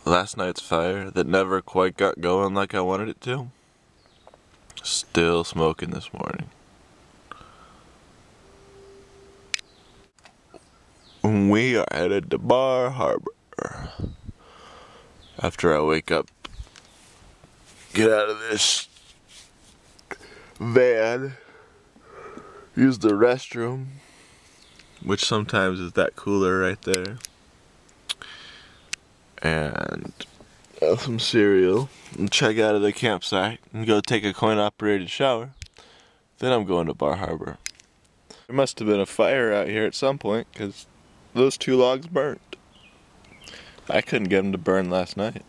Last night's fire that never quite got going like I wanted it to, still smoking this morning. We are headed to Bar Harbor. After I wake up, get out of this van, use the restroom, which sometimes is that cooler right there, and have some cereal, and check out of the campsite, and go take a coin-operated shower. Then I'm going to Bar Harbor. There must have been a fire out here at some point, because those 2 logs burnt. I couldn't get them to burn last night,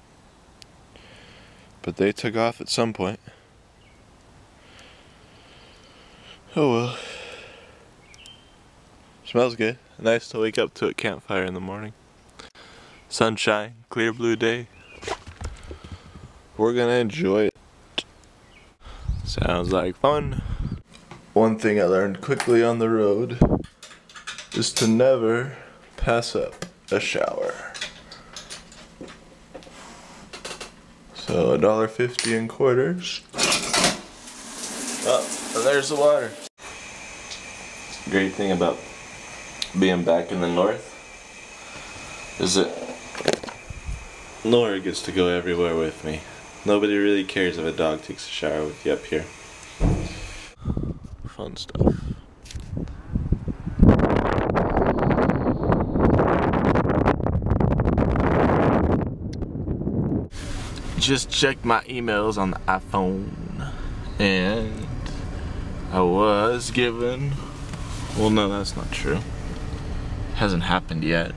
but they took off at some point. Oh well. Smells good. Nice to wake up to a campfire in the morning. Sunshine, clear blue day. We're gonna enjoy it. Sounds like fun. One thing I learned quickly on the road is to never pass up a shower. So $1.50 in quarters. Oh, and there's the water. Great thing about being back in the north is that Nora gets to go everywhere with me. Nobody really cares if a dog takes a shower with you up here. Fun stuff. Just checked my emails on the iPhone, and I was given, well no, that's not true. Hasn't happened yet.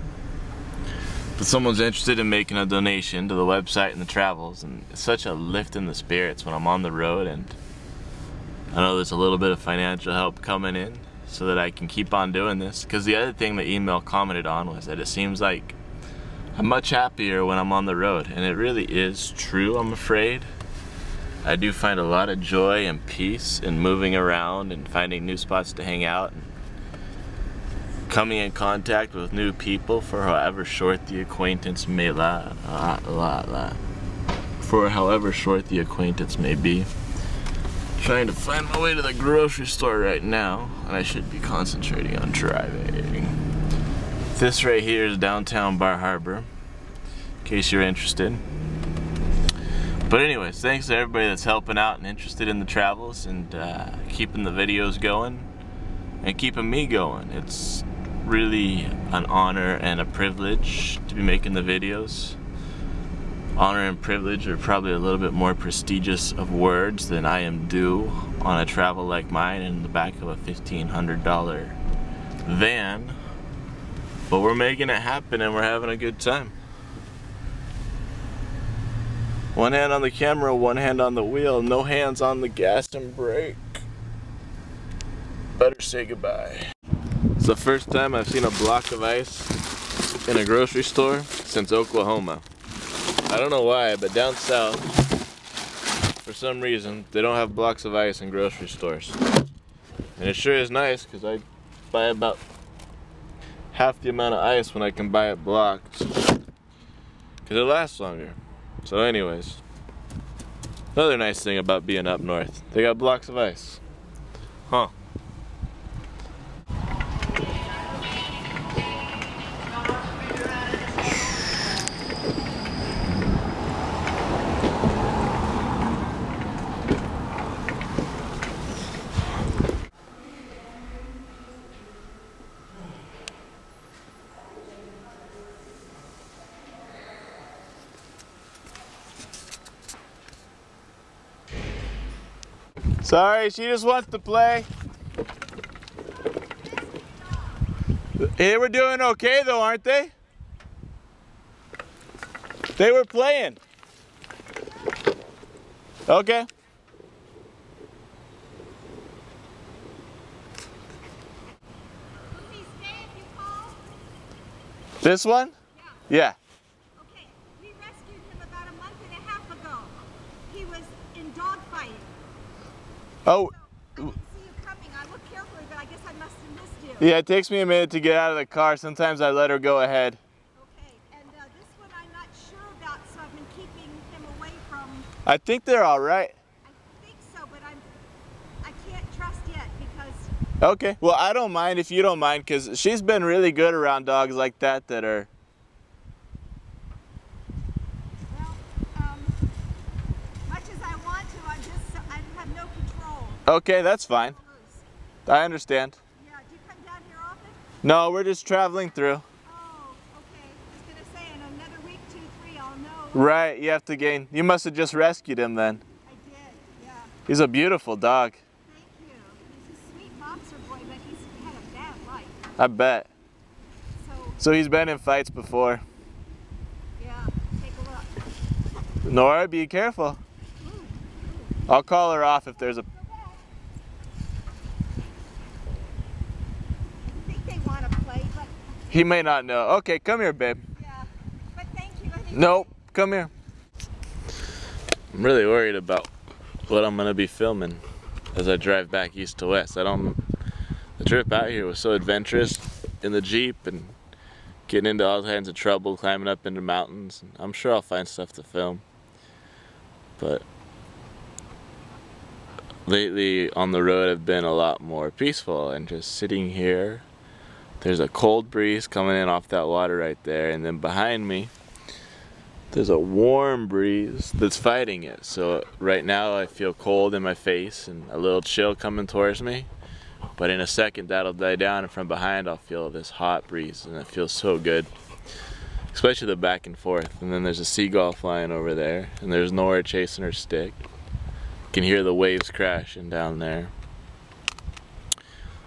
But someone's interested in making a donation to the website and the travels, and it's such a lift in the spirits when I'm on the road, and I know there's a little bit of financial help coming in so that I can keep on doing this. Because the other thing the email commented on was that it seems like I'm much happier when I'm on the road, and it really is true, I'm afraid. I do find a lot of joy and peace in moving around and finding new spots to hang out and coming in contact with new people for however short the acquaintance may for however short the acquaintance may be. Trying to find my way to the grocery store right now, and I should be concentrating on driving. This right here is downtown Bar Harbor, in case you're interested. But anyways, thanks to everybody that's helping out and interested in the travels and keeping the videos going and keeping me going. It's really an honor and a privilege to be making the videos. Honor and privilege are probably a little bit more prestigious of words than I am due on a travel like mine in the back of a $1,500 van. But we're making it happen and we're having a good time. One hand on the camera, one hand on the wheel, no hands on the gas and brake. Better say goodbye. It's the first time I've seen a block of ice in a grocery store since Oklahoma. I don't know why, but down south, for some reason, they don't have blocks of ice in grocery stores. And it sure is nice, because I buy about half the amount of ice when I can buy it blocked, because it lasts longer. So anyways, another nice thing about being up north, they got blocks of ice. Huh. Sorry, she just wants to play. They were doing okay though, aren't they? They were playing. Okay. Will he stay if you call? This one? Yeah. Okay, we rescued him about a month and a half ago. He was in dogfighting. Oh. So I didn't see you coming. I looked carefully, but I guess I must have missed you. Yeah, it takes me a minute to get out of the car. Sometimes I let her go ahead. Okay, and this one I'm not sure about, so keeping him away from... I think they're all right. I think so, but I can't trust yet because... Okay, well I don't mind if you don't mind, because she's been really good around dogs like that that are... Well, much as I want to, I have no control. Okay, that's fine. I understand. Yeah, do you come down here often? No, we're just traveling through. Oh, okay. I was going to say, in another week, 2, 3, I'll know. Right, you have to gain... You must have just rescued him then. I did, yeah. He's a beautiful dog. Thank you. He's a sweet boxer boy, but he's had a bad life. I bet. So, So he's been in fights before. yeah, take a look. Nora, be careful. I'll call her off if there's a... Go back. I think they want to play, but He may not know. Okay, come here, babe. yeah. But thank you anyway. Nope, come here. I'm really worried about what I'm gonna be filming as I drive back east to west. The trip out here was so adventurous in the Jeep and getting into all kinds of trouble, climbing up into mountains. I'm sure I'll find stuff to film. But lately on the road I've been a lot more peaceful and just sitting here. There's a cold breeze coming in off that water right there, and then behind me there's a warm breeze that's fighting it. So right now I feel cold in my face and a little chill coming towards me, but in a second that'll die down, and from behind I'll feel this hot breeze, and it feels so good, especially the back and forth. And then there's a seagull flying over there, and there's Nora chasing her stick. You can hear the waves crashing down there.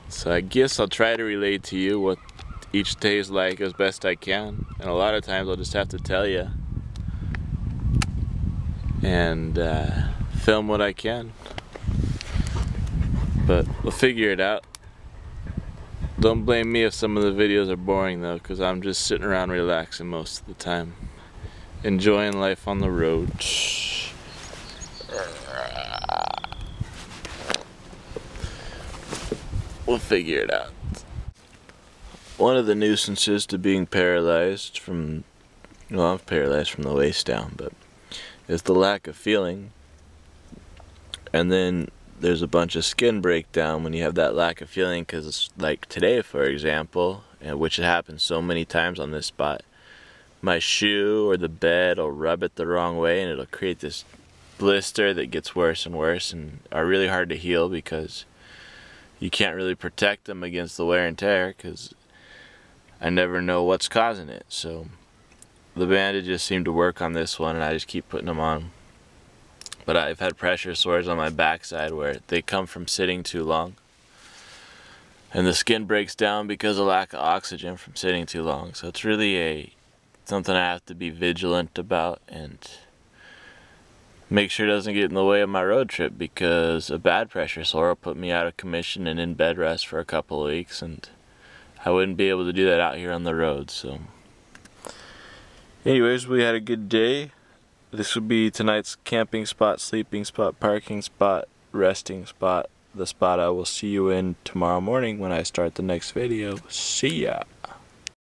So I guess I'll try to relate to you what each day is like as best I can, and a lot of times I'll just have to tell you and film what I can, but we'll figure it out. Don't blame me if some of the videos are boring though, because I'm just sitting around relaxing most of the time, enjoying life on the road. We'll figure it out. One of the nuisances to being paralyzed from, well, I'm paralyzed from the waist down, but is the lack of feeling. And then there's a bunch of skin breakdown when you have that lack of feeling, because like today, for example, and which happens so many times on this spot, my shoe or the bed will rub it the wrong way and it'll create this blister that gets worse and worse and are really hard to heal, because you can't really protect them against the wear and tear, because I never know what's causing it. So the bandages seem to work on this one, and I just keep putting them on. But I've had pressure sores on my backside where they come from sitting too long, and the skin breaks down because of lack of oxygen from sitting too long. So it's really something I have to be vigilant about and make sure it doesn't get in the way of my road trip, because a bad pressure sore will put me out of commission and in bed rest for a couple of weeks, and I wouldn't be able to do that out here on the road. So anyways, we had a good day. This will be tonight's camping spot, sleeping spot, parking spot, resting spot, the spot I will see you in tomorrow morning when I start the next video. See ya!